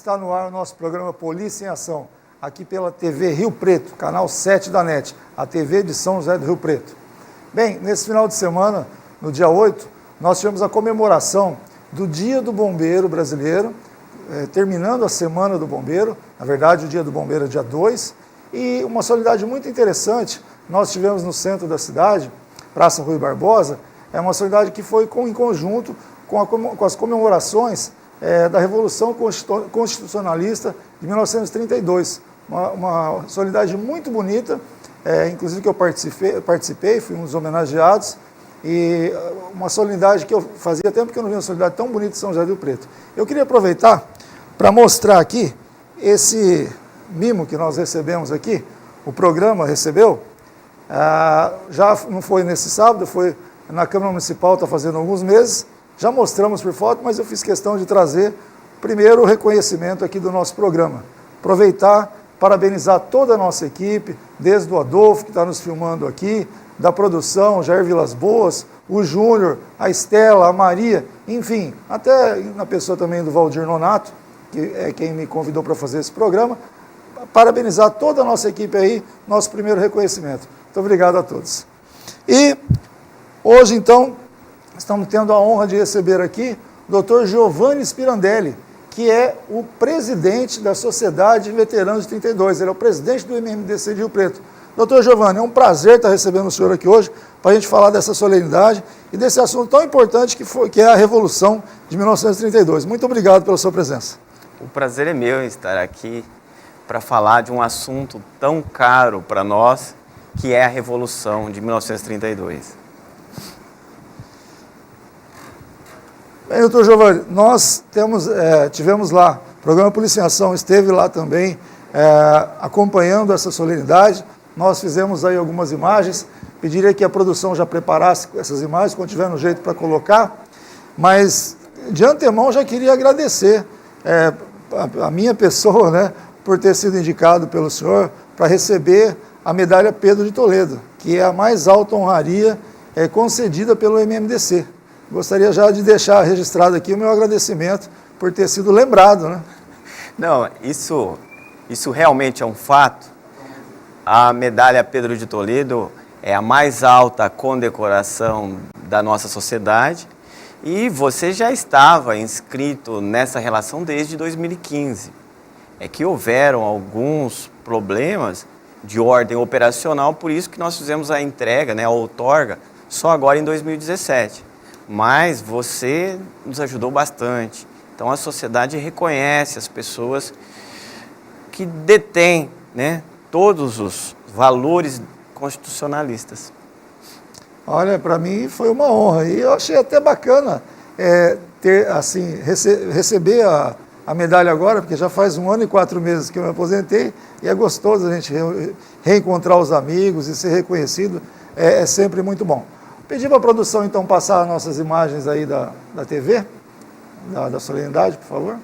Está no ar o nosso programa Polícia em Ação, aqui pela TV Rio Preto, canal 7 da NET, a TV de São José do Rio Preto. Bem, nesse final de semana, no dia 8, nós tivemos a comemoração do Dia do Bombeiro Brasileiro, terminando a Semana do Bombeiro, na verdade o Dia do Bombeiro é dia 2, e uma solenidade muito interessante, nós tivemos no centro da cidade, Praça Rui Barbosa, é uma solenidade que foi em conjunto com as comemorações da Revolução Constitucionalista de 1932. Uma solenidade muito bonita, inclusive que eu participei, fui um dos homenageados, e uma solenidade que eu fazia tempo que eu não vi uma solenidade tão bonita de São José do Rio Preto. Eu queria aproveitar para mostrar aqui esse mimo que nós recebemos aqui, o programa recebeu, já não foi nesse sábado, foi na Câmara Municipal, está fazendo alguns meses, já mostramos por foto, mas eu fiz questão de trazer primeiro o reconhecimento aqui do nosso programa. Aproveitar, parabenizar toda a nossa equipe, desde o Adolfo, que está nos filmando aqui, da produção, Jair Vilas Boas, o Júnior, a Estela, a Maria, enfim, até na pessoa também do Valdir Nonato, que é quem me convidou para fazer esse programa, parabenizar toda a nossa equipe aí, nosso primeiro reconhecimento. Muito obrigado a todos. E hoje, então, estamos tendo a honra de receber aqui o Dr. Giovanni Spirandelli, que é o presidente da Sociedade de Veteranos de 32. Ele é o presidente do MMDC de Rio Preto. Doutor Giovanni, é um prazer estar recebendo o senhor aqui hoje para a gente falar dessa solenidade e desse assunto tão importante que é a Revolução de 1932. Muito obrigado pela sua presença. O prazer é meu em estar aqui para falar de um assunto tão caro para nós, que é a Revolução de 1932. Bem, doutor Giovanni, nós tivemos lá, o programa Polícia em Ação esteve lá também acompanhando essa solenidade. Nós fizemos aí algumas imagens, pediria que a produção já preparasse essas imagens, quando tiver no jeito para colocar, mas de antemão já queria agradecer a minha pessoa, né, por ter sido indicado pelo senhor para receber a medalha Pedro de Toledo, que é a mais alta honraria concedida pelo MMDC. Gostaria já de deixar registrado aqui o meu agradecimento por ter sido lembrado, né? Não, isso realmente é um fato. A medalha Pedro de Toledo é a mais alta condecoração da nossa sociedade e você já estava inscrito nessa relação desde 2015. É que houveram alguns problemas de ordem operacional, por isso que nós fizemos a entrega, né, a outorga, só agora em 2017. Mas você nos ajudou bastante. Então a sociedade reconhece as pessoas que detêm, né, todos os valores constitucionalistas. Olha, para mim foi uma honra e eu achei até bacana receber a medalha agora, porque já faz 1 ano e 4 meses que eu me aposentei e é gostoso a gente reencontrar os amigos e ser reconhecido, é sempre muito bom. Pedir para a produção, então, passar as nossas imagens aí da TV, da solenidade, por favor.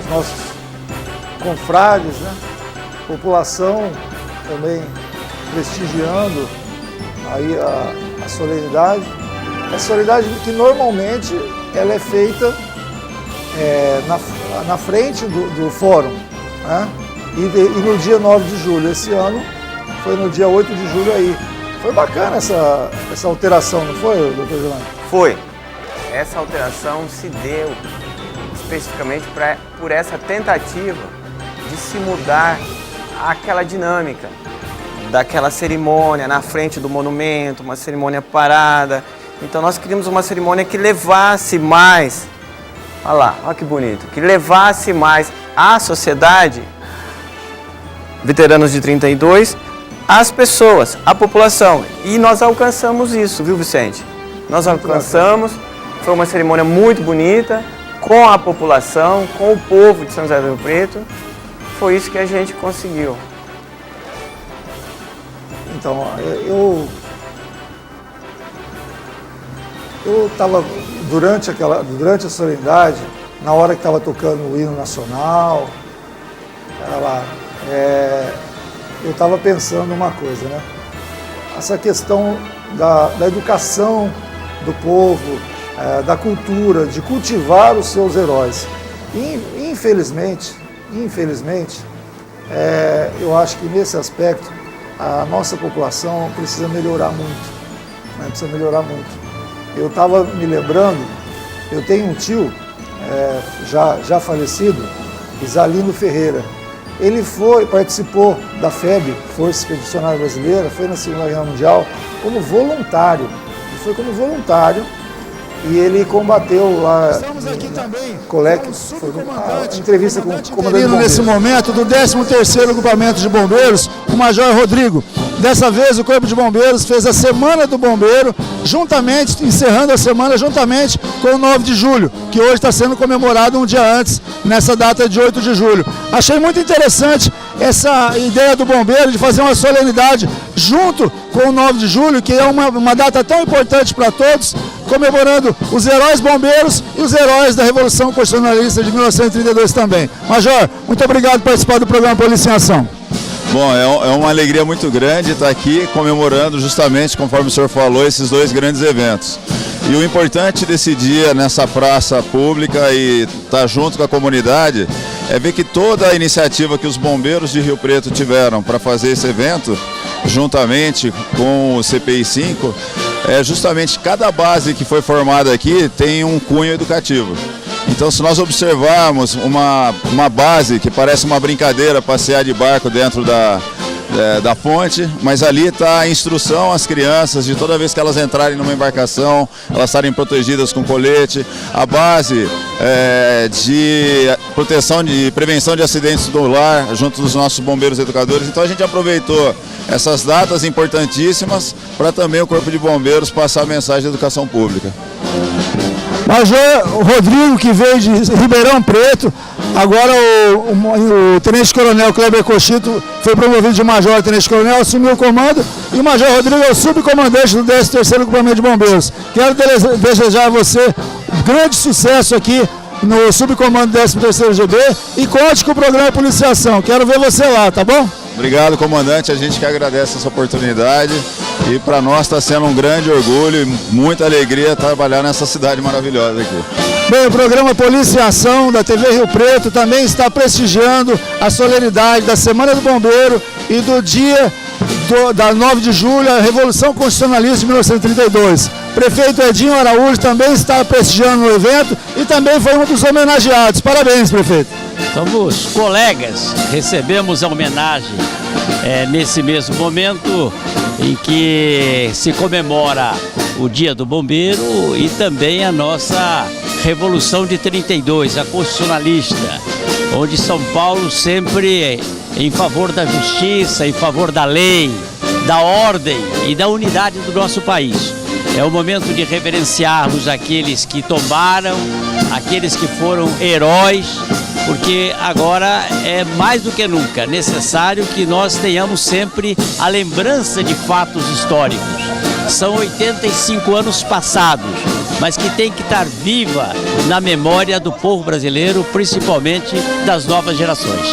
Nossos confrades, né? População também prestigiando aí a solenidade. A solenidade que normalmente ela é feita na frente do fórum, né? E no dia 9 de julho, esse ano foi no dia 8 de julho aí. Foi bacana essa alteração, não foi, doutor Giovanni? Foi. Essa alteração se deu especificamente por essa tentativa de se mudar aquela dinâmica daquela cerimônia na frente do monumento, uma cerimônia parada. Então nós queríamos uma cerimônia que levasse mais, olha lá, olha que bonito, que levasse mais a sociedade, veteranos de 32, as pessoas, a população. E nós alcançamos isso, viu, Vicente? Nós alcançamos, foi uma cerimônia muito bonita. com a população, com o povo de São José do Rio Preto. Foi isso que a gente conseguiu. Então, eu estava durante a solenidade, na hora que estava tocando o hino nacional, eu estava pensando uma coisa, né? Essa questão da educação do povo, da cultura, de cultivar os seus heróis. E, infelizmente, eu acho que nesse aspecto a nossa população precisa melhorar muito, né? Precisa melhorar muito. Eu estava me lembrando, eu tenho um tio, já falecido, Isalino Ferreira. Ele participou da FEB, Força Expedicionária Brasileira, foi na Segunda Guerra Mundial como voluntário. Ele foi como voluntário e ele combateu lá. Estamos aqui também a entrevista com o comandante nesse momento do 13º Grupamento de Bombeiros, o Major Rodrigo. Dessa vez o Corpo de Bombeiros fez a Semana do Bombeiro, encerrando a semana juntamente com o 9 de julho, que hoje está sendo comemorado um dia antes, nessa data de 8 de julho. Achei muito interessante essa ideia do bombeiro de fazer uma solenidade junto com o 9 de julho, que é uma data tão importante para todos, comemorando os heróis bombeiros e os heróis da Revolução Constitucionalista de 1932 também. Major, muito obrigado por participar do programa Polícia em Ação. Bom, é uma alegria muito grande estar aqui comemorando justamente, conforme o senhor falou, esses dois grandes eventos. E o importante desse dia nessa praça pública e estar junto com a comunidade é ver que toda a iniciativa que os bombeiros de Rio Preto tiveram para fazer esse evento, juntamente com o CPI 5, justamente cada base que foi formada aqui tem um cunho educativo. Então, se nós observarmos uma base que parece uma brincadeira, passear de barco dentro da ponte, mas ali está a instrução às crianças de toda vez que elas entrarem numa embarcação, elas estarem protegidas com colete. A base de proteção, de prevenção de acidentes do lar, junto dos nossos bombeiros educadores. Então, a gente aproveitou essas datas importantíssimas para também o Corpo de Bombeiros passar a mensagem de educação pública. Major Rodrigo, que veio de Ribeirão Preto, agora o Tenente-Coronel Kleber Cochito foi promovido de Major Tenente-Coronel, assumiu o comando, e o Major Rodrigo é o subcomandante do 13º Grupamento de Bombeiros. Quero desejar a você grande sucesso aqui no subcomando do 13º GB e conte com o programa Policiação. Quero ver você lá, tá bom? Obrigado, comandante. A gente que agradece essa oportunidade e para nós está sendo um grande orgulho e muita alegria trabalhar nessa cidade maravilhosa aqui. Bem, o programa Polícia em Ação da TV Rio Preto também está prestigiando a solenidade da Semana do Bombeiro e do dia da 9 de julho, a Revolução Constitucionalista de 1932. Prefeito Edinho Araújo também está prestigiando o evento e também foi um dos homenageados. Parabéns, prefeito. Somos colegas, recebemos a homenagem nesse mesmo momento em que se comemora o Dia do Bombeiro e também a nossa Revolução de 32, a constitucionalista, onde São Paulo sempre em favor da justiça, em favor da lei, da ordem e da unidade do nosso país. É o momento de reverenciarmos aqueles que tombaram, aqueles que foram heróis, porque agora é mais do que nunca necessário que nós tenhamos sempre a lembrança de fatos históricos. São 85 anos passados, mas que tem que estar viva na memória do povo brasileiro, principalmente das novas gerações.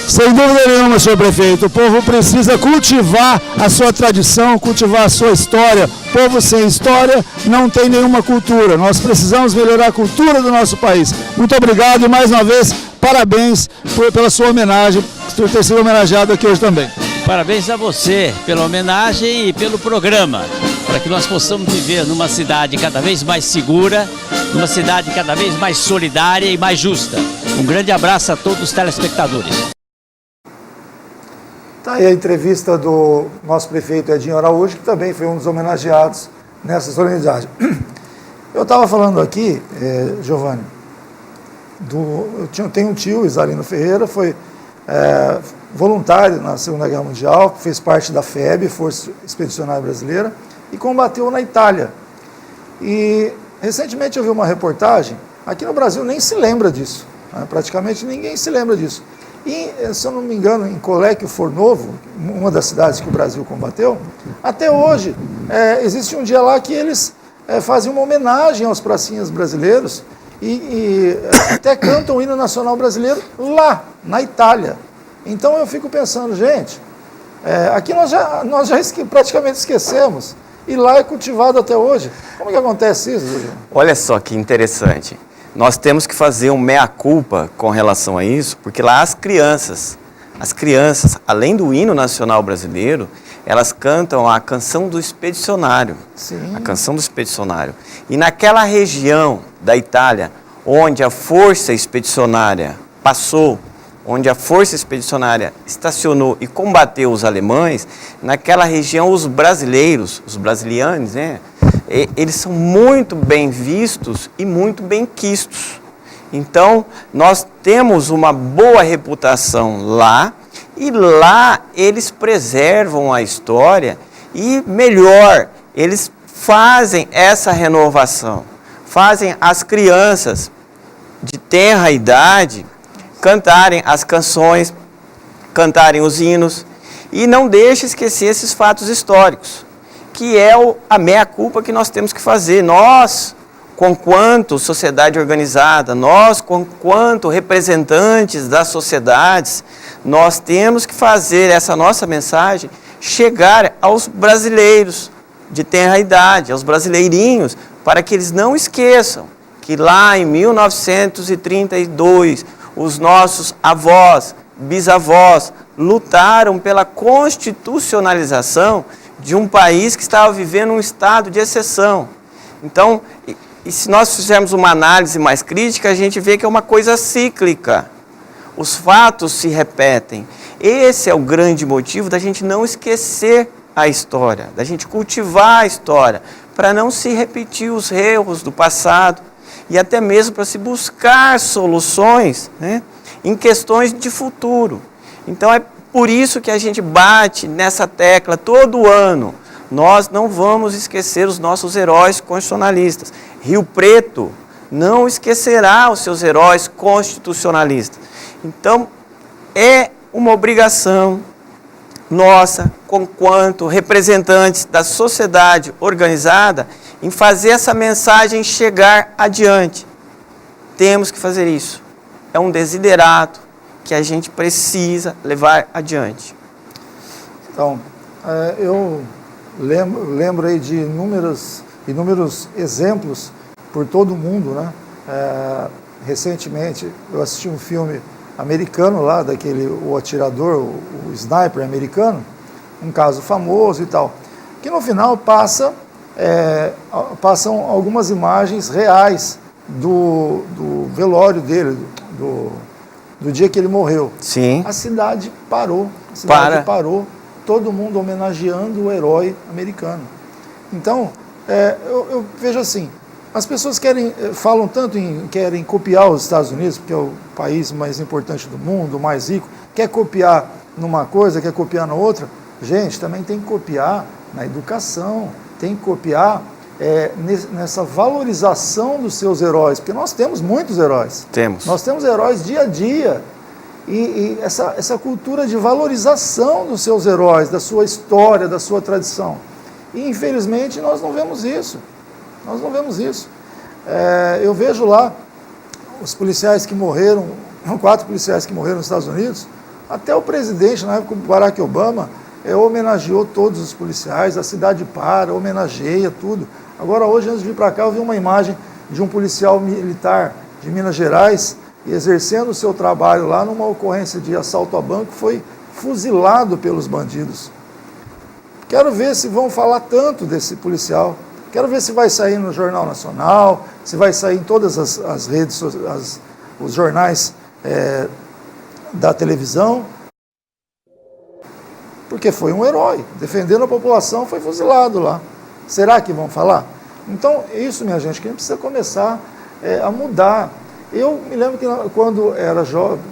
Sem dúvida nenhuma, senhor prefeito, o povo precisa cultivar a sua tradição, cultivar a sua história. Povo sem história não tem nenhuma cultura. Nós precisamos melhorar a cultura do nosso país. Muito obrigado e mais uma vez, parabéns pela sua homenagem, por ter sido homenageado aqui hoje também. Parabéns a você pela homenagem e pelo programa, para que nós possamos viver numa cidade cada vez mais segura, numa cidade cada vez mais solidária e mais justa. Um grande abraço a todos os telespectadores. Está aí a entrevista do nosso prefeito Edinho Araújo, que também foi um dos homenageados nessa solenidade. Eu estava falando aqui, Giovanni, eu tenho um tio, Isalino Ferreira, foi voluntário na Segunda Guerra Mundial, fez parte da FEB, Força Expedicionária Brasileira, e combateu na Itália. E recentemente eu vi uma reportagem Aqui no Brasil nem se lembra disso, né? Praticamente ninguém se lembra disso. E, se eu não me engano, em Coléquio Fornovo, uma das cidades que o Brasil combateu, até hoje existe um dia lá que eles fazem uma homenagem aos pracinhas brasileiros e até cantam o hino nacional brasileiro lá, na Itália. Então eu fico pensando, gente, aqui nós já praticamente esquecemos, e lá é cultivado até hoje. Como que acontece isso, Juliano? Olha só que interessante. Nós temos que fazer um meia-culpa com relação a isso, porque lá as crianças, além do hino nacional brasileiro, elas cantam a canção do expedicionário. Sim. A canção do expedicionário. E naquela região da Itália, onde a força expedicionária passou, onde a força expedicionária estacionou e combateu os alemães, naquela região os brasileiros, os brasilianos, né? Eles são muito bem vistos e muito bem quistos. Então, nós temos uma boa reputação lá, e lá eles preservam a história e, melhor, eles fazem essa renovação, fazem as crianças de tenra idade cantarem as canções, cantarem os hinos, e não deixe esquecer esses fatos históricos, que é a meia-culpa que nós temos que fazer. Nós, conquanto sociedade organizada, nós, conquanto representantes das sociedades, nós temos que fazer essa nossa mensagem chegar aos brasileiros de tenra idade, aos brasileirinhos, para que eles não esqueçam que lá em 1932, os nossos avós, bisavós, lutaram pela constitucionalização de um país que estava vivendo um estado de exceção. Então, e se nós fizermos uma análise mais crítica, a gente vê que é uma coisa cíclica. Os fatos se repetem. Esse é o grande motivo da gente não esquecer a história, da gente cultivar a história, para não se repetir os erros do passado e até mesmo para se buscar soluções, né, em questões de futuro. Então, é por isso que a gente bate nessa tecla todo ano. Nós não vamos esquecer os nossos heróis constitucionalistas. Rio Preto não esquecerá os seus heróis constitucionalistas. Então, é uma obrigação nossa, conquanto representantes da sociedade organizada, em fazer essa mensagem chegar adiante. Temos que fazer isso. É um desiderato que a gente precisa levar adiante. Então, eu lembro aí de inúmeros exemplos por todo o mundo, né? Recentemente, eu assisti um filme americano lá, o atirador, o sniper americano, um caso famoso e tal, que no final passam algumas imagens reais do velório dele, do dia que ele morreu. Sim. A cidade parou, todo mundo homenageando o herói americano. Então, eu vejo assim, as pessoas falam tanto querem copiar os Estados Unidos, porque é o país mais importante do mundo, o mais rico, quer copiar numa coisa, quer copiar na outra. Gente, também tem que copiar na educação, tem que copiar nessa valorização dos seus heróis, porque nós temos muitos heróis. Temos. Nós temos heróis dia a dia. E essa cultura de valorização dos seus heróis, da sua história, da sua tradição. E, infelizmente, nós não vemos isso. Nós não vemos isso. Eu vejo lá os policiais que morreram, 4 policiais que morreram nos Estados Unidos, até o presidente, na época, o Barack Obama, homenageou todos os policiais, a cidade homenageia tudo. Agora, hoje, antes de vir para cá, eu vi uma imagem de um policial militar de Minas Gerais, exercendo o seu trabalho lá numa ocorrência de assalto a banco, foi fuzilado pelos bandidos. Quero ver se vão falar tanto desse policial. Quero ver se vai sair no Jornal Nacional, se vai sair em todas as redes, os jornais da televisão. Porque foi um herói, defendendo a população, foi fuzilado lá. Será que vão falar? Então, isso, minha gente, que a gente precisa começar a mudar. Eu me lembro que quando era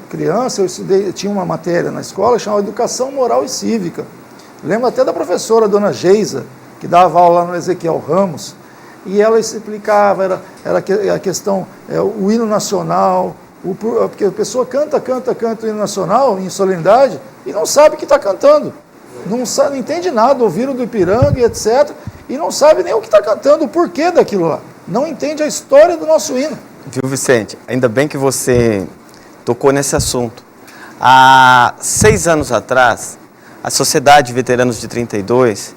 criança, eu tinha uma matéria na escola chamada Educação Moral e Cívica. Lembro até da professora, dona Geisa, que dava aula lá no Ezequiel Ramos. e ela explicava, era a questão, o hino nacional, porque a pessoa canta o hino nacional em solenidade e não sabe o que está cantando. Não entende nada, ouviram do Ipiranga e etc. E não sabe nem o que está cantando, o porquê daquilo lá. Não entende a história do nosso hino. Viu, Vicente? Ainda bem que você tocou nesse assunto. Há 6 anos atrás, a Sociedade de Veteranos de 32,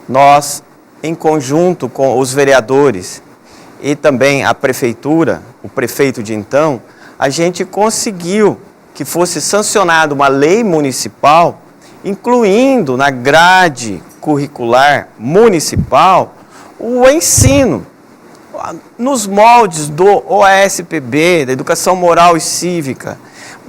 nós, em conjunto com os vereadores e também a prefeitura, o prefeito de então, a gente conseguiu que fosse sancionada uma lei municipal, incluindo na grade curricular municipal o ensino, nos moldes do OASPB, da Educação Moral e Cívica.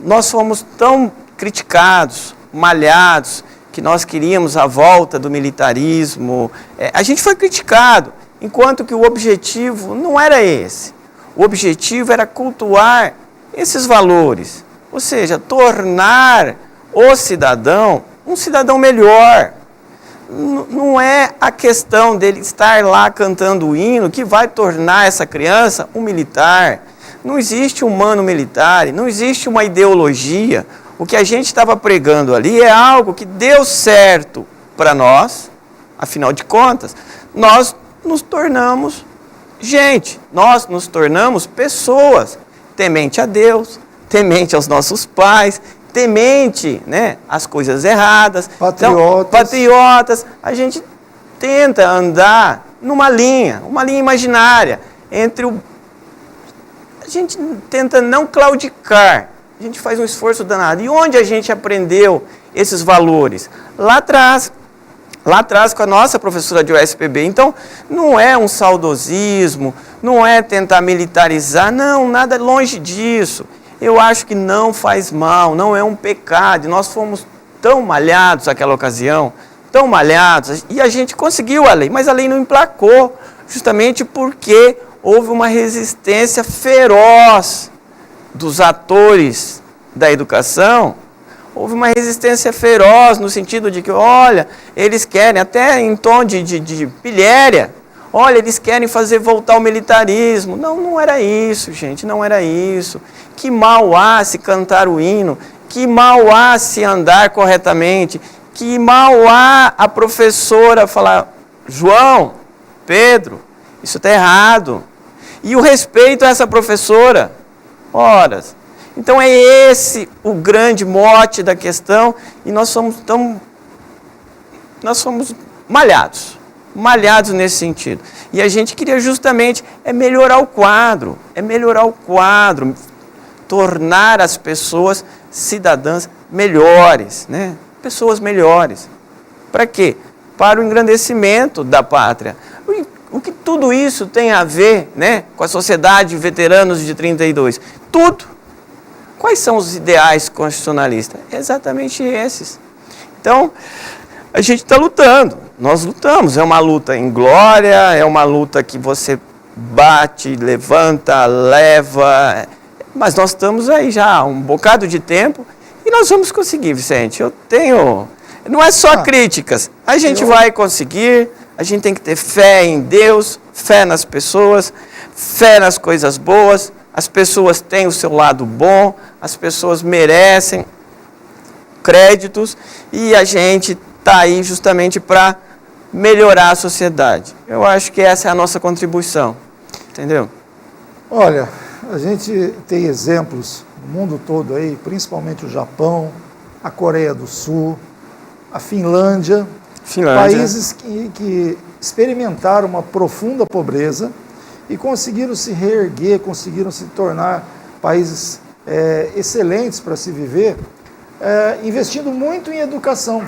Nós fomos tão criticados, malhados, que nós queríamos a volta do militarismo. A gente foi criticado, enquanto que o objetivo não era esse. O objetivo era cultuar esses valores, ou seja, tornar o cidadão um cidadão melhor. Não é a questão dele estar lá cantando o hino que vai tornar essa criança um militar. Não existe um mano militar, não existe uma ideologia. O que a gente estava pregando ali é algo que deu certo para nós, afinal de contas, nós nos tornamos gente, nós nos tornamos pessoas, temente a Deus, temente aos nossos pais, temente, né, às coisas erradas. Patriotas. Então, patriotas. A gente tenta andar numa linha, uma linha imaginária, entre o... A gente tenta não claudicar, a gente faz um esforço danado. E onde a gente aprendeu esses valores? Lá atrás com a nossa professora de USPB. Então, não é um saudosismo, não é tentar militarizar, não, nada longe disso. Eu acho que não faz mal, não é um pecado. Nós fomos tão malhados naquela ocasião, tão malhados, e a gente conseguiu a lei, mas a lei não emplacou, justamente porque houve uma resistência feroz dos atores da educação. Houve uma resistência feroz no sentido de que, olha, eles querem, até em tom de pilhéria, olha, eles querem fazer voltar o militarismo. Não, não era isso, gente, não era isso. Que mal há se cantar o hino, que mal há se andar corretamente, que mal há a professora falar, João, Pedro, isso está errado. E o respeito a essa professora, horas. Então é esse o grande mote da questão, e nós somos malhados nesse sentido. E a gente queria justamente melhorar o quadro, tornar as pessoas cidadãs melhores, né? Pessoas melhores. Para quê? Para o engrandecimento da pátria. O que tudo isso tem a ver, né, com a Sociedade de Veteranos de 32? Tudo. Quais são os ideais constitucionalistas? Exatamente esses. Então, a gente está lutando, nós lutamos. É uma luta em glória, é uma luta que você bate, levanta, leva. Mas nós estamos aí já há um bocado de tempo e nós vamos conseguir, Vicente. Não é só críticas, a gente vai conseguir. A gente tem que ter fé em Deus, fé nas pessoas, fé nas coisas boas. As pessoas têm o seu lado bom, as pessoas merecem créditos e a gente está aí justamente para melhorar a sociedade. Eu acho que essa é a nossa contribuição, entendeu? Olha, a gente tem exemplos no mundo todo aí, principalmente o Japão, a Coreia do Sul, a Finlândia. Países que experimentaram uma profunda pobreza e conseguiram se reerguer, conseguiram se tornar países excelentes para se viver, investindo muito em educação.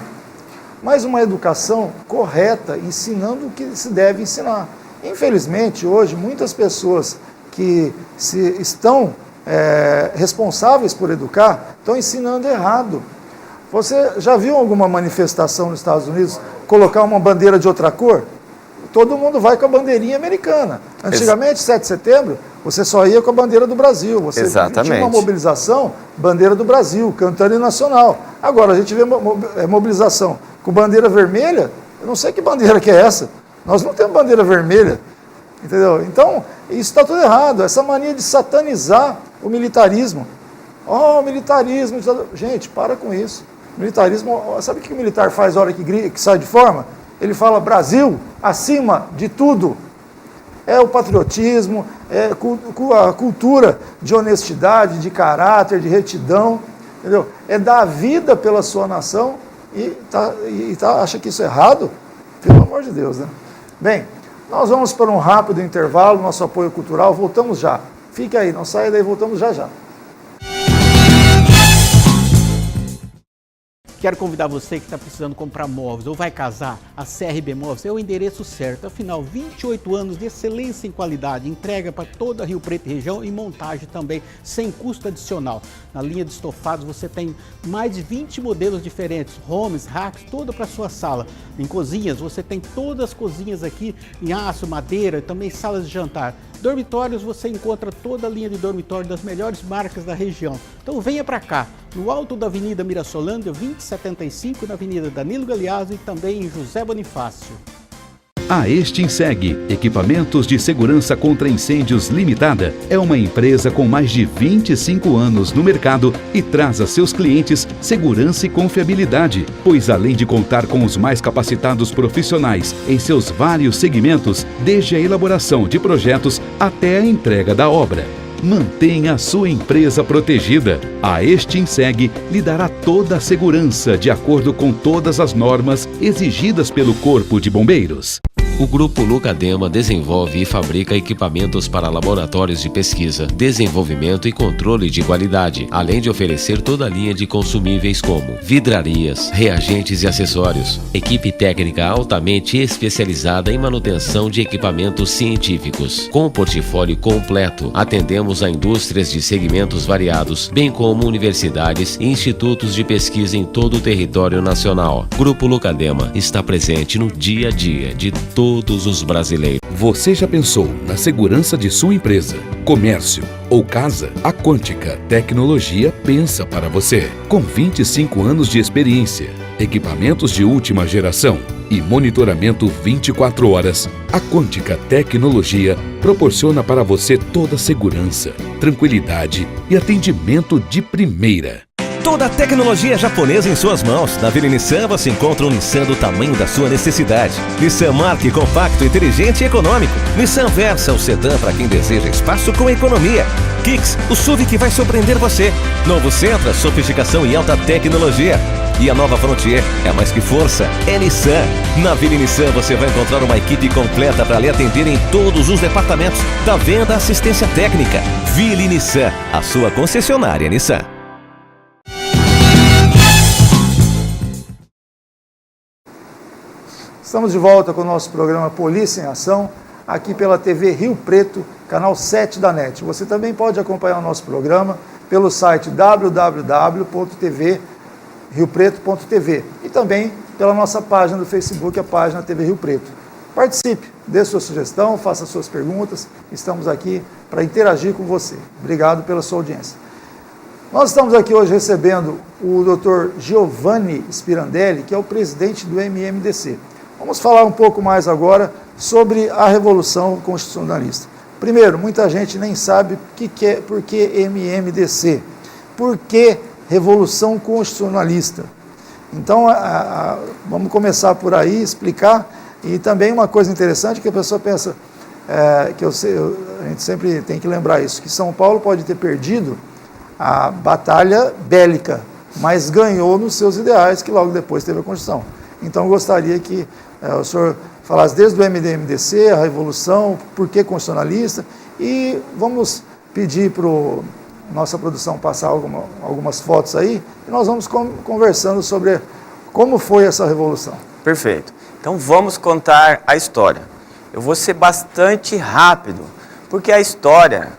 Mas uma educação correta, ensinando o que se deve ensinar. Infelizmente, hoje, muitas pessoas que estão responsáveis por educar estão ensinando errado. Você já viu alguma manifestação nos Estados Unidos colocar uma bandeira de outra cor? Todo mundo vai com a bandeirinha americana. Antigamente, 7 de setembro, você só ia com a bandeira do Brasil. Você Exatamente. Tinha uma mobilização, bandeira do Brasil, cantando nacional. Agora, a gente vê mobilização com bandeira vermelha. Eu não sei que bandeira que é essa. Nós não temos bandeira vermelha. Entendeu? Então, isso está tudo errado. Essa mania de satanizar o militarismo. O militarismo. Gente, para com isso. Militarismo, sabe o que o militar faz na hora que sai de forma? Ele fala Brasil acima de tudo. É o patriotismo, é a cultura de honestidade, de caráter, de retidão. Entendeu? É dar a vida pela sua nação e acha que isso é errado? Pelo amor de Deus, né? Bem, nós vamos para um rápido intervalo, nosso apoio cultural, voltamos já. Fique aí, não saia daí, voltamos já já. Quero convidar você que está precisando comprar móveis ou vai casar, a CRB Móveis é o endereço certo. Afinal, 28 anos de excelência em qualidade, entrega para toda a Rio Preto e região e montagem também, sem custo adicional. Na linha de estofados você tem mais de 20 modelos diferentes, homes, racks, tudo para sua sala. Em cozinhas, você tem todas as cozinhas aqui em aço, madeira, também salas de jantar. Dormitórios, você encontra toda a linha de dormitório das melhores marcas da região. Então venha para cá, no alto da Avenida Mirassolândia, 2075, na Avenida Danilo Galeazzo e também em José Bonifácio. A Extinseg, Equipamentos de Segurança contra Incêndios Limitada, é uma empresa com mais de 25 anos no mercado e traz a seus clientes segurança e confiabilidade, pois além de contar com os mais capacitados profissionais em seus vários segmentos, desde a elaboração de projetos até a entrega da obra. Mantenha a sua empresa protegida. A Extinseg lhe dará toda a segurança de acordo com todas as normas exigidas pelo Corpo de Bombeiros. O Grupo Lucadema desenvolve e fabrica equipamentos para laboratórios de pesquisa, desenvolvimento e controle de qualidade, além de oferecer toda a linha de consumíveis como vidrarias, reagentes e acessórios. Equipe técnica altamente especializada em manutenção de equipamentos científicos. Com um portfólio completo, atendemos a indústrias de segmentos variados, bem como universidades e institutos de pesquisa em todo o território nacional. Grupo Lucadema está presente no dia a dia de todos os brasileiros. Você já pensou na segurança de sua empresa, comércio ou casa? A Quântica Tecnologia pensa para você. Com 25 anos de experiência, equipamentos de última geração e monitoramento 24 horas, a Quântica Tecnologia proporciona para você toda a segurança, tranquilidade e atendimento de primeira. Toda a tecnologia japonesa em suas mãos. Na Vila Nissan você encontra um Nissan do tamanho da sua necessidade. Nissan Marque compacto, inteligente e econômico. Nissan Versa, o sedã para quem deseja espaço com economia. Kicks, o SUV que vai surpreender você. Novo Sentra, sofisticação e alta tecnologia. E a nova Frontier é mais que força, é Nissan. Na Vila Nissan você vai encontrar uma equipe completa para lhe atender em todos os departamentos, da venda à assistência técnica. Vila Nissan, a sua concessionária Nissan. Estamos de volta com o nosso programa Polícia em Ação, aqui pela TV Rio Preto, canal 7 da NET. Você também pode acompanhar o nosso programa pelo site www.tvriopreto.tv e também pela nossa página do Facebook, a página TV Rio Preto. Participe, dê sua sugestão, faça suas perguntas, estamos aqui para interagir com você. Obrigado pela sua audiência. Nós estamos aqui hoje recebendo o Dr. Giovanni Spirandelli, que é o presidente do MMDC. Vamos falar um pouco mais agora sobre a Revolução Constitucionalista. Primeiro, muita gente nem sabe por que MMDC, por que Revolução Constitucionalista. Então, vamos começar por aí, explicar, e também uma coisa interessante que a pessoa pensa, a gente sempre tem que lembrar isso, que São Paulo pode ter perdido a batalha bélica, mas ganhou nos seus ideais, que logo depois teve a Constituição. Então, eu gostaria que o senhor falasse desde o MMDC, a Revolução, por que constitucionalista, e vamos pedir para a nossa produção passar algumas fotos aí, e nós vamos conversando sobre como foi essa Revolução. Perfeito. Então vamos contar a história. Eu vou ser bastante rápido, porque a história,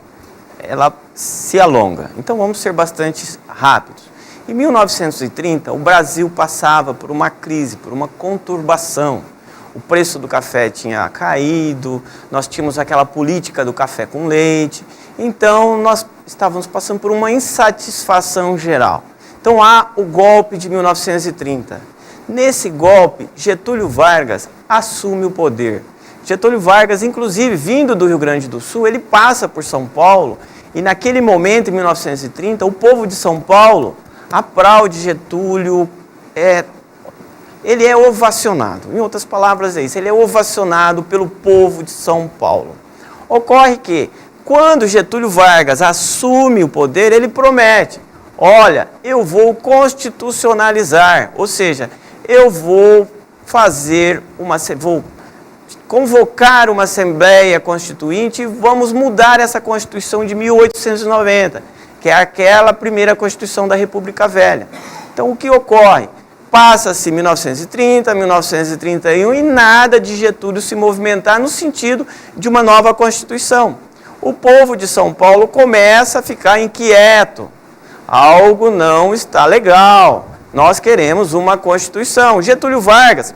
ela se alonga. Então vamos ser bastante rápidos. Em 1930, o Brasil passava por uma crise, por uma conturbação. O preço do café tinha caído, nós tínhamos aquela política do café com leite, então nós estávamos passando por uma insatisfação geral. Então há o golpe de 1930. Nesse golpe, Getúlio Vargas assume o poder. Getúlio Vargas, inclusive, vindo do Rio Grande do Sul, ele passa por São Paulo e naquele momento, em 1930, o povo de São Paulo aplaude Getúlio, ele é ovacionado. Em outras palavras é isso, ele é ovacionado pelo povo de São Paulo. Ocorre que, quando Getúlio Vargas assume o poder, ele promete, olha, eu vou constitucionalizar, ou seja, eu vou convocar uma Assembleia Constituinte e vamos mudar essa Constituição de 1890, que é aquela primeira Constituição da República Velha. Então, o que ocorre? Passa-se 1930, 1931 e nada de Getúlio se movimentar no sentido de uma nova Constituição. O povo de São Paulo começa a ficar inquieto. Algo não está legal. Nós queremos uma Constituição. Getúlio Vargas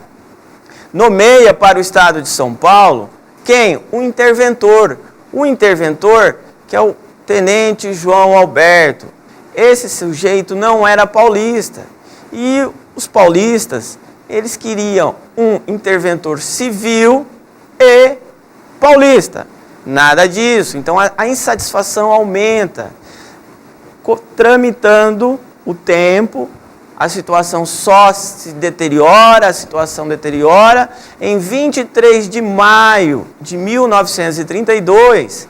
nomeia para o estado de São Paulo quem? Um interventor. O interventor, que é o tenente João Alberto. Esse sujeito não era paulista. E os paulistas, eles queriam um interventor civil e paulista. Nada disso. Então a insatisfação aumenta. Tramitando o tempo, a situação só se deteriora, Em 23 de maio de 1932,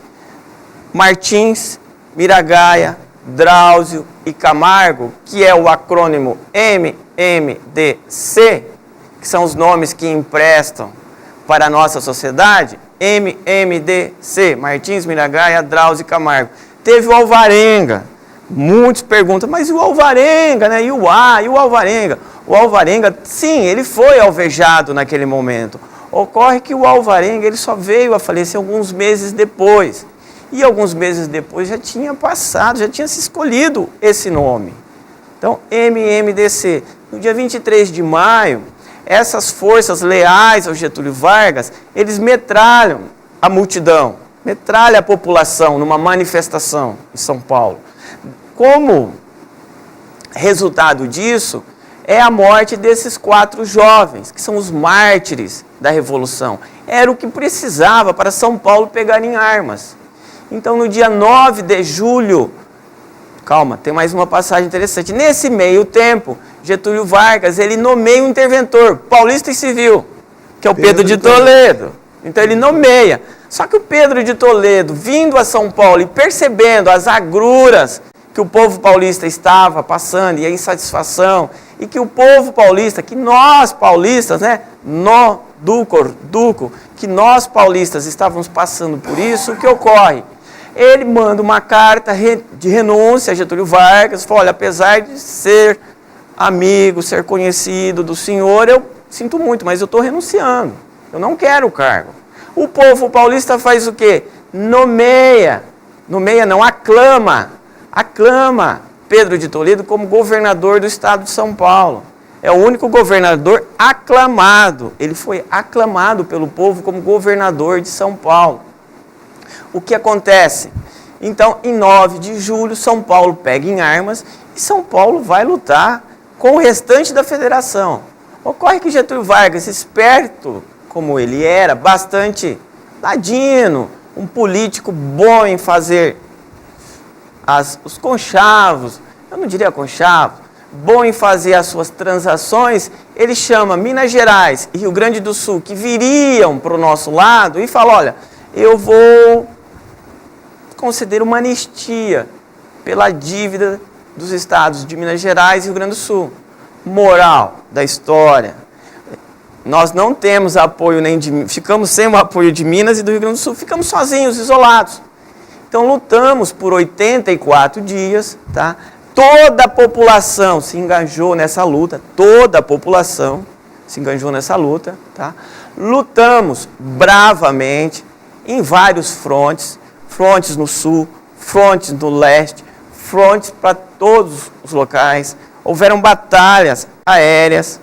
Martins, Miragaia, Drauzio e Camargo, que é o acrônimo MMDC, que são os nomes que emprestam para a nossa sociedade, MMDC, Martins, Miragaia, Drauzio e Camargo. Teve o Alvarenga. Muitos perguntam, mas e o Alvarenga, né? E o Alvarenga? O Alvarenga, sim, ele foi alvejado naquele momento. Ocorre que o Alvarenga, ele só veio a falecer alguns meses depois. E alguns meses depois já tinha passado, já tinha se escolhido esse nome. Então, MMDC. No dia 23 de maio, essas forças leais ao Getúlio Vargas, eles metralham a multidão, metralham a população numa manifestação em São Paulo. Como resultado disso, é a morte desses 4 jovens, que são os mártires da Revolução. Era o que precisava para São Paulo pegar em armas. Então, no dia 9 de julho, calma, tem mais uma passagem interessante. Nesse meio tempo, Getúlio Vargas, ele nomeia um interventor, paulista e civil, que é o Pedro de Toledo. Então, ele nomeia. Só que o Pedro de Toledo, vindo a São Paulo e percebendo as agruras que o povo paulista estava passando e a insatisfação, e que o povo paulista, que nós paulistas, né, que nós paulistas estávamos passando por isso, o que ocorre? Ele manda uma carta de renúncia a Getúlio Vargas, fala, olha, apesar de ser amigo, ser conhecido do senhor, eu sinto muito, mas eu estou renunciando, eu não quero o cargo. O povo paulista faz o quê? Aclama Pedro de Toledo como governador do estado de São Paulo. É o único governador aclamado. Ele foi aclamado pelo povo como governador de São Paulo. O que acontece? Então, em 9 de julho, São Paulo pega em armas e São Paulo vai lutar com o restante da federação. Ocorre que Getúlio Vargas, esperto como ele era, bastante ladino, um político bom em fazer os conchavos, eu não diria conchavos, bom em fazer as suas transações, ele chama Minas Gerais e Rio Grande do Sul, que viriam para o nosso lado, e fala, olha, eu vou conceder uma anistia pela dívida dos estados de Minas Gerais e Rio Grande do Sul. Moral da história, nós não temos apoio ficamos sem o apoio de Minas e do Rio Grande do Sul, ficamos sozinhos, isolados. Então, lutamos por 84 dias, tá? Toda a população se engajou nessa luta, tá? Lutamos bravamente em vários frontes no sul, frontes no leste, frontes para todos os locais. Houveram batalhas aéreas,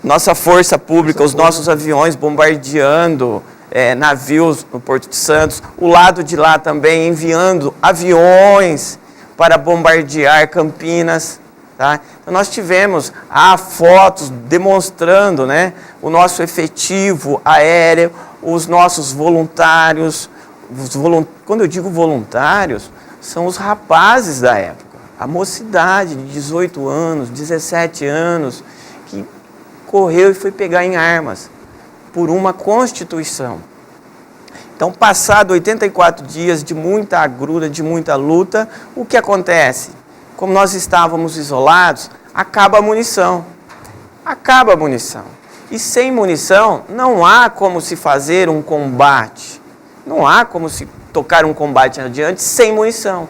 nossa força pública, os nossos aviões bombardeando navios no Porto de Santos, o lado de lá também enviando aviões para bombardear Campinas. Tá? Então nós tivemos fotos demonstrando, né, o nosso efetivo aéreo, os nossos voluntários. Quando eu digo voluntários, são os rapazes da época, a mocidade de 18 anos, 17 anos, que correu e foi pegar em armas por uma Constituição. Então, passado 84 dias de muita agruda, de muita luta, o que acontece? Como nós estávamos isolados, acaba a munição. Acaba a munição. E sem munição, não há como se fazer um combate. Não há como se tocar um combate adiante sem munição.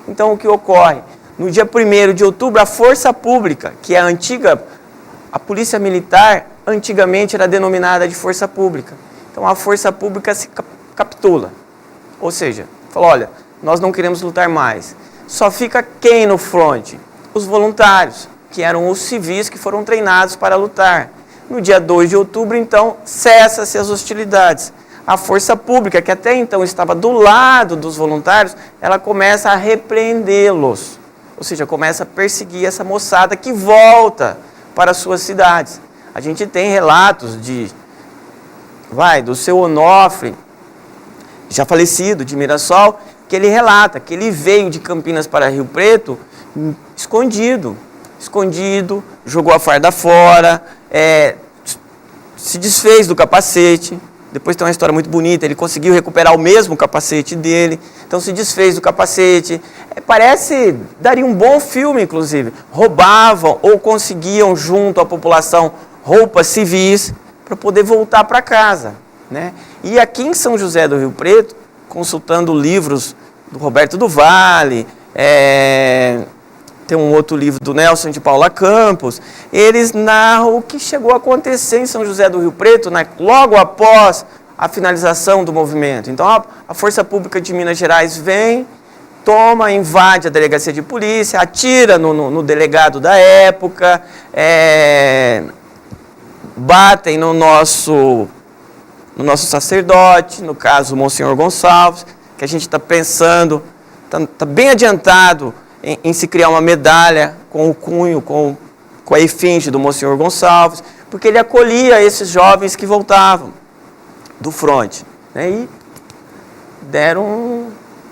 Então, o que ocorre? No dia 1º de outubro, a Força Pública, que é a antiga, a Polícia Militar, antigamente era denominada de Força Pública. Então, a Força Pública se capitula. Ou seja, falou, olha, nós não queremos lutar mais. Só fica quem no fronte? Os voluntários, que eram os civis que foram treinados para lutar. No dia 2 de outubro, então, cessa-se as hostilidades. A Força Pública, que até então estava do lado dos voluntários, ela começa a repreendê-los. Ou seja, começa a perseguir essa moçada que volta para suas cidades. A gente tem relatos do seu Onofre, já falecido, de Mirassol, que ele relata que ele veio de Campinas para Rio Preto escondido, jogou a farda fora, se desfez do capacete. Depois tem uma história muito bonita, ele conseguiu recuperar o mesmo capacete dele, então se desfez do capacete. Daria um bom filme, inclusive. Roubavam ou conseguiam junto à população roupas civis para poder voltar para casa, né? E aqui em São José do Rio Preto, consultando livros do Roberto do Vale, tem um outro livro do Nelson de Paula Campos, eles narram o que chegou a acontecer em São José do Rio Preto, logo após a finalização do movimento. Então, a Força Pública de Minas Gerais vem, invade a delegacia de polícia, atira no delegado da época, batem no nosso sacerdote, no caso o Monsenhor Gonçalves, que a gente está pensando, está bem adiantado em se criar uma medalha com o cunho, com a efígie do Monsenhor Gonçalves, porque ele acolhia esses jovens que voltavam do fronte, né? E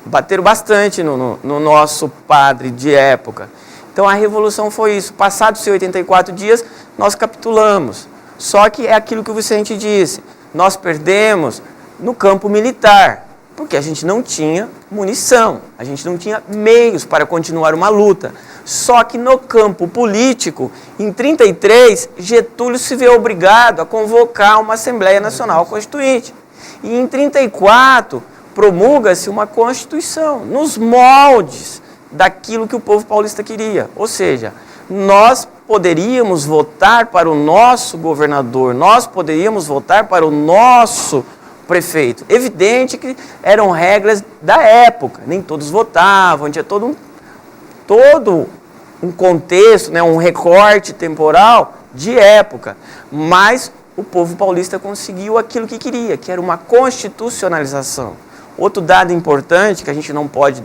bateram bastante no nosso padre de época. Então a revolução foi isso. Passados 84 dias, nós capitulamos. Só que é aquilo que o Vicente disse, nós perdemos no campo militar, porque a gente não tinha munição, a gente não tinha meios para continuar uma luta. Só que no campo político, em 33, Getúlio se vê obrigado a convocar uma Assembleia Nacional Constituinte. E em 34, promulga-se uma Constituição, nos moldes daquilo que o povo paulista queria. Ou seja, nós poderíamos votar para o nosso governador, nós poderíamos votar para o nosso prefeito. Evidente que eram regras da época, nem todos votavam, tinha todo um contexto, né, um recorte temporal de época, mas o povo paulista conseguiu aquilo que queria, que era uma constitucionalização. Outro dado importante que a gente não pode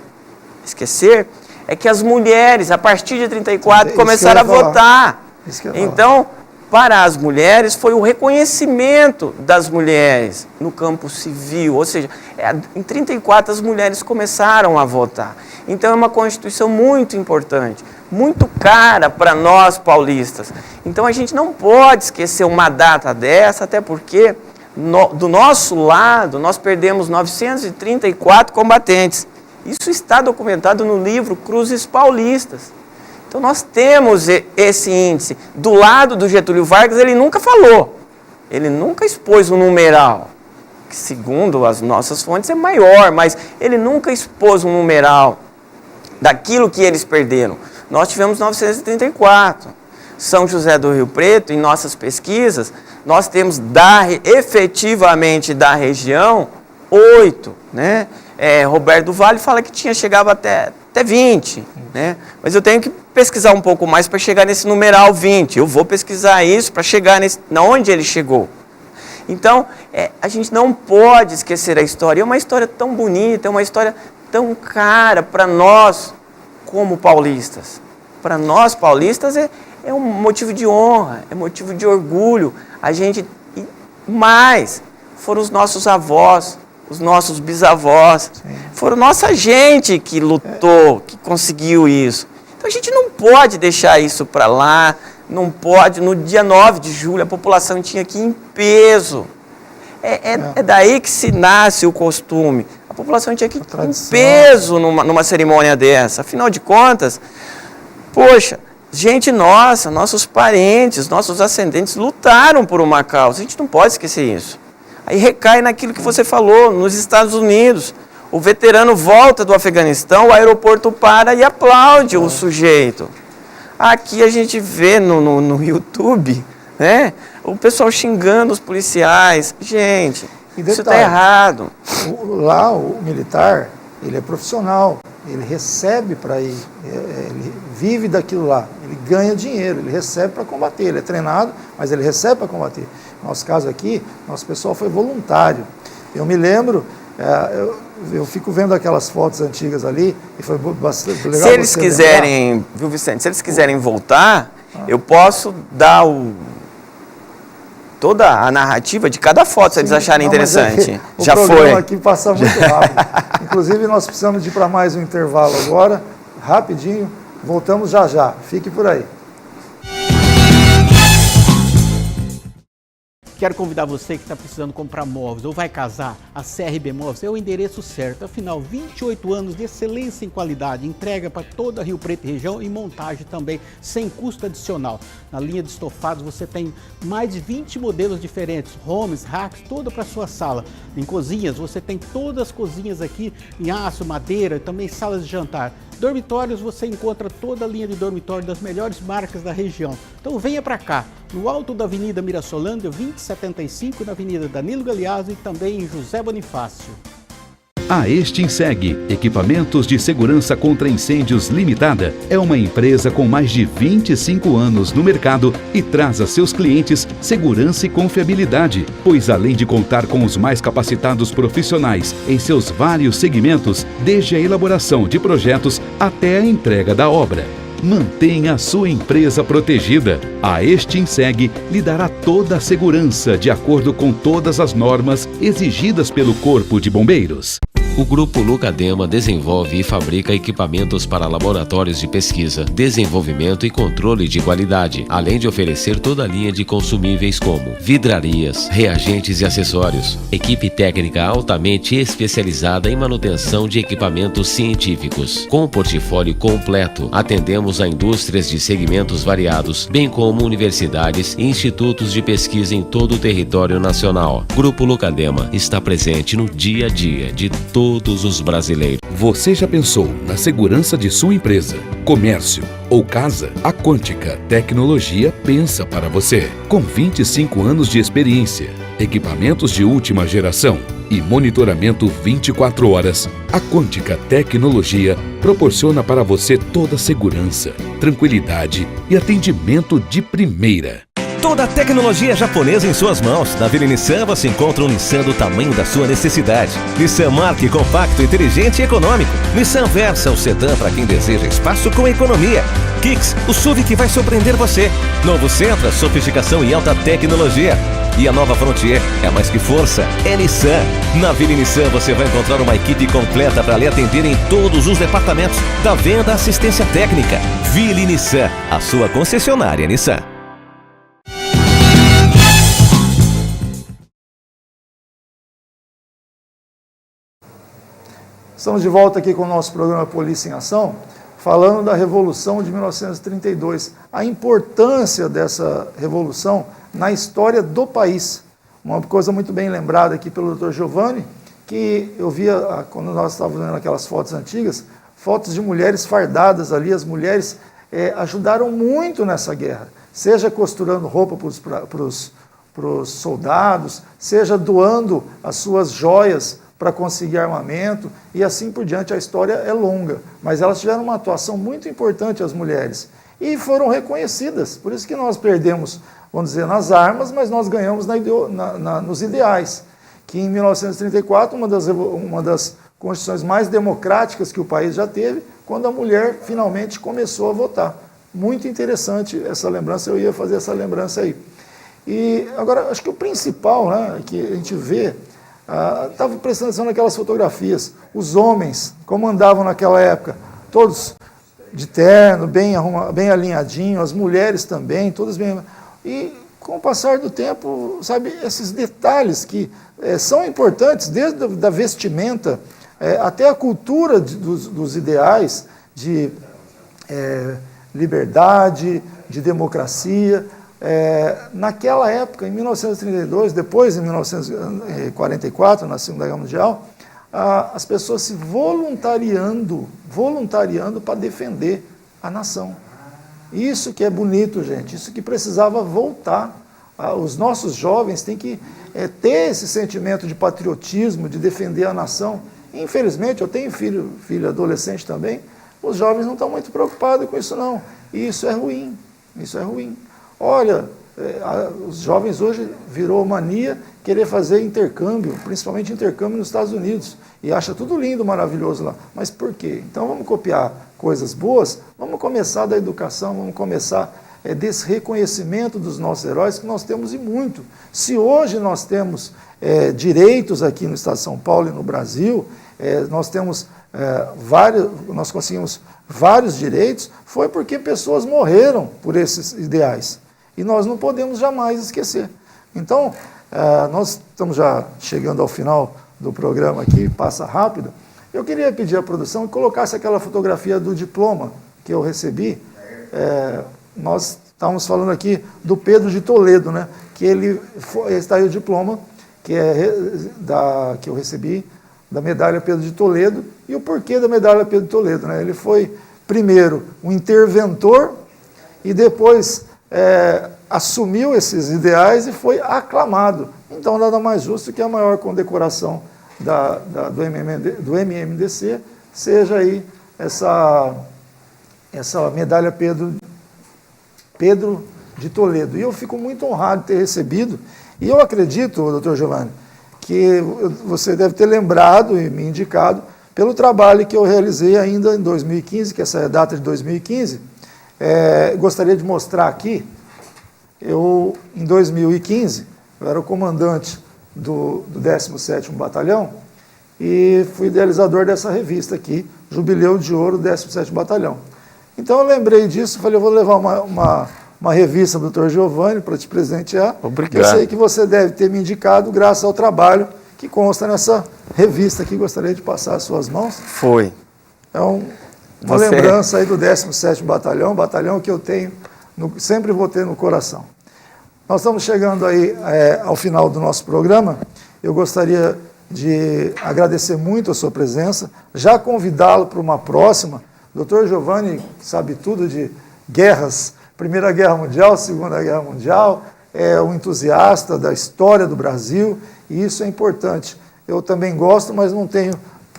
esquecer é que as mulheres, a partir de 34, começaram a votar. Então, para as mulheres, foi o reconhecimento das mulheres no campo civil. Ou seja, em 34 as mulheres começaram a votar. Então, é uma Constituição muito importante, muito cara para nós paulistas. Então, a gente não pode esquecer uma data dessa, até porque, do nosso lado, nós perdemos 934 combatentes. Isso está documentado no livro Cruzes Paulistas. Então, nós temos esse índice. Do lado do Getúlio Vargas, ele nunca falou. Ele nunca expôs um numeral, que segundo as nossas fontes é maior, mas ele nunca expôs um numeral daquilo que eles perderam. Nós tivemos 934. São José do Rio Preto, em nossas pesquisas, nós temos efetivamente da região 8, né? Roberto do Vale fala que chegava até 20, né? Mas eu tenho que pesquisar um pouco mais para chegar nesse numeral 20. Eu vou pesquisar isso para chegar onde ele chegou. Então, a gente não pode esquecer a história. É uma história tão bonita, é uma história tão cara para nós como paulistas. Para nós paulistas é um motivo de honra, é motivo de orgulho. foram os nossos avós, os nossos bisavós. Foram nossa gente que lutou, que conseguiu isso. Então a gente não pode deixar isso para lá, não pode. No dia 9 de julho a população tinha que ir em peso. É daí que se nasce o costume. A população tinha que ir em peso numa cerimônia dessa. Afinal de contas, poxa, gente nossa, nossos parentes, nossos ascendentes lutaram por uma causa. A gente não pode esquecer isso. Aí recai naquilo que você falou, nos Estados Unidos. O veterano volta do Afeganistão, o aeroporto para e aplaude o sujeito. Aqui a gente vê no YouTube, né, o pessoal xingando os policiais. Gente, isso está errado. Lá o militar, ele é profissional, ele recebe para ir, ele vive daquilo lá, ele ganha dinheiro, ele recebe para combater, ele é treinado, mas ele recebe para combater. No nosso caso aqui, nosso pessoal foi voluntário. Eu me lembro, eu fico vendo aquelas fotos antigas ali, e foi bastante legal. Se eles quiserem, viu, Vicente, se eles quiserem voltar, eu posso dar toda a narrativa de cada foto, se eles acharem interessante. Já foi. O programa aqui passa muito rápido. Inclusive, nós precisamos de ir para mais um intervalo agora, rapidinho. Voltamos já já. Fique por aí. Quero convidar você que está precisando comprar móveis ou vai casar, a CRB Móveis é o endereço certo. Afinal, 28 anos de excelência em qualidade, entrega para toda a Rio Preto e região e montagem também, sem custo adicional. Na linha de estofados você tem mais de 20 modelos diferentes, homes, racks, toda para sua sala. Em cozinhas, você tem todas as cozinhas aqui em aço, madeira, também salas de jantar. Dormitórios, você encontra toda a linha de dormitório das melhores marcas da região. Então venha para cá, no alto da Avenida Mirassolândia, 2075, na Avenida Danilo Galeazzo e também em José Bonifácio. A Extinseg, Equipamentos de Segurança contra Incêndios Limitada, é uma empresa com mais de 25 anos no mercado e traz a seus clientes segurança e confiabilidade, pois além de contar com os mais capacitados profissionais em seus vários segmentos, desde a elaboração de projetos até a entrega da obra. Mantenha a sua empresa protegida. A Extinseg lhe dará toda a segurança de acordo com todas as normas exigidas pelo Corpo de Bombeiros. O Grupo Lucadema desenvolve e fabrica equipamentos para laboratórios de pesquisa, desenvolvimento e controle de qualidade, além de oferecer toda a linha de consumíveis como vidrarias, reagentes e acessórios. Equipe técnica altamente especializada em manutenção de equipamentos científicos. Com um portfólio completo, atendemos a indústrias de segmentos variados, bem como universidades e institutos de pesquisa em todo o território nacional. Grupo Lucadema está presente no dia a dia de todos os brasileiros. Você já pensou na segurança de sua empresa, comércio ou casa? A Quântica Tecnologia pensa para você. Com 25 anos de experiência, equipamentos de última geração e monitoramento 24 horas, a Quântica Tecnologia proporciona para você toda a segurança, tranquilidade e atendimento de primeira. Toda a tecnologia japonesa em suas mãos. Na Vila Nissan você encontra um Nissan do tamanho da sua necessidade. Nissan Mark, compacto, inteligente e econômico. Nissan Versa, o sedã para quem deseja espaço com economia. Kicks, o SUV que vai surpreender você. Novo Sentra, sofisticação e alta tecnologia. E a nova Frontier é mais que força, é Nissan. Na Vila Nissan você vai encontrar uma equipe completa para lhe atender em todos os departamentos, da venda à assistência técnica. Vila Nissan, a sua concessionária Nissan. Estamos de volta aqui com o nosso programa Polícia em Ação, falando da Revolução de 1932, a importância dessa revolução na história do país. Uma coisa muito bem lembrada aqui pelo Dr. Giovanni, que eu via, quando nós estávamos vendo aquelas fotos antigas, fotos de mulheres fardadas ali, as mulheres ajudaram muito nessa guerra, seja costurando roupa para os soldados, seja doando as suas joias para conseguir armamento, e assim por diante. A história é longa, mas elas tiveram uma atuação muito importante, as mulheres, e foram reconhecidas. Por isso que nós perdemos, vamos dizer, nas armas, mas nós ganhamos nos ideais, que em 1934, uma das constituições mais democráticas que o país já teve, quando a mulher finalmente começou a votar. Muito interessante essa lembrança, eu ia fazer essa lembrança aí. E agora, acho que o principal, né, que a gente vê, estava prestando atenção naquelas fotografias, os homens, como andavam naquela época, todos de terno, bem alinhadinho, as mulheres também, todas bem... E com o passar do tempo, sabe, esses detalhes que são importantes, desde da vestimenta até a cultura dos ideais de liberdade, de democracia. Naquela época, em 1932, depois em 1944, na Segunda Guerra Mundial, as pessoas se voluntariando para defender a nação. Isso que é bonito, gente, isso que precisava voltar. Os nossos jovens têm que ter esse sentimento de patriotismo, de defender a nação. Infelizmente, eu tenho filho adolescente também, os jovens não estão muito preocupados com isso não. E isso é ruim, isso é ruim. Olha, os jovens hoje virou mania querer fazer intercâmbio, principalmente intercâmbio nos Estados Unidos, e acha tudo lindo, maravilhoso lá. Mas por quê? Então vamos copiar coisas boas, vamos começar da educação, vamos começar desse reconhecimento dos nossos heróis, que nós temos e muito. Se hoje nós temos direitos aqui no Estado de São Paulo e no Brasil, nós temos nós conseguimos vários direitos, foi porque pessoas morreram por esses ideais. E nós não podemos jamais esquecer. Então, nós estamos já chegando ao final do programa aqui, passa rápido. Eu queria pedir à produção que colocasse aquela fotografia do diploma que eu recebi. Nós estávamos falando aqui do Pedro de Toledo, né? Que está aí o diploma que eu recebi, da medalha Pedro de Toledo. E o porquê da medalha Pedro de Toledo, né? Ele foi, primeiro, um interventor e depois assumiu esses ideais e foi aclamado. Então, nada mais justo que a maior condecoração do MMDC seja aí essa medalha Pedro de Toledo. E eu fico muito honrado de ter recebido. E eu acredito, doutor Giovanni, que você deve ter lembrado e me indicado pelo trabalho que eu realizei ainda em 2015, que essa é a data de 2015. Gostaria de mostrar aqui, em 2015, eu era o comandante do 17º Batalhão e fui idealizador dessa revista aqui, Jubileu de Ouro, 17º Batalhão. Então eu lembrei disso, falei, eu vou levar uma revista do Dr. Giovanni para te presentear. Obrigado. Eu sei que você deve ter me indicado graças ao trabalho que consta nessa revista aqui, gostaria de passar às suas mãos. Foi. É uma lembrança aí do 17º batalhão que eu tenho, sempre vou ter no coração. Nós estamos chegando aí ao final do nosso programa. Eu gostaria de agradecer muito a sua presença, já convidá-lo para uma próxima. O Dr. Giovanni sabe tudo de guerras, Primeira Guerra Mundial, Segunda Guerra Mundial, é um entusiasta da história do Brasil, e isso é importante. Eu também gosto, mas não tenho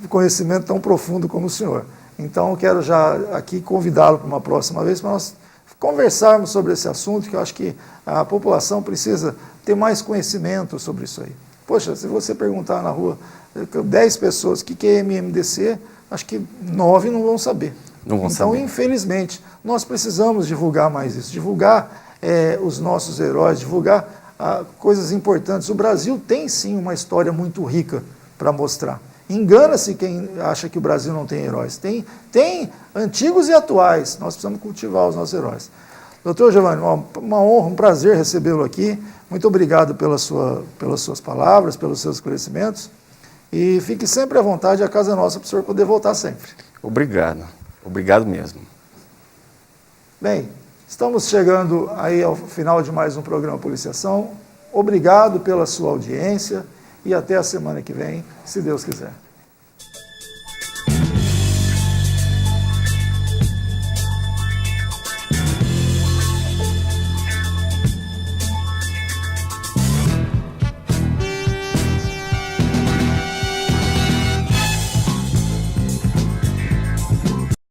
conhecimento tão profundo como o senhor. Então, eu quero já aqui convidá-lo para uma próxima vez, para nós conversarmos sobre esse assunto, que eu acho que a população precisa ter mais conhecimento sobre isso aí. Poxa, se você perguntar na rua 10 pessoas o que é MMDC, acho que 9 não vão saber. Não vão então, saber. Infelizmente, nós precisamos divulgar mais isso, divulgar os nossos heróis, divulgar coisas importantes. O Brasil tem, sim, uma história muito rica para mostrar. Engana-se quem acha que o Brasil não tem heróis. Tem antigos e atuais. Nós precisamos cultivar os nossos heróis. Doutor Giovanni, uma honra, um prazer recebê-lo aqui. Muito obrigado pelas suas palavras, pelos seus esclarecimentos. E fique sempre à vontade, a casa é nossa, para o senhor poder voltar sempre. Obrigado. Obrigado mesmo. Bem, estamos chegando aí ao final de mais um programa Policiação. Obrigado pela sua audiência e até a semana que vem, se Deus quiser.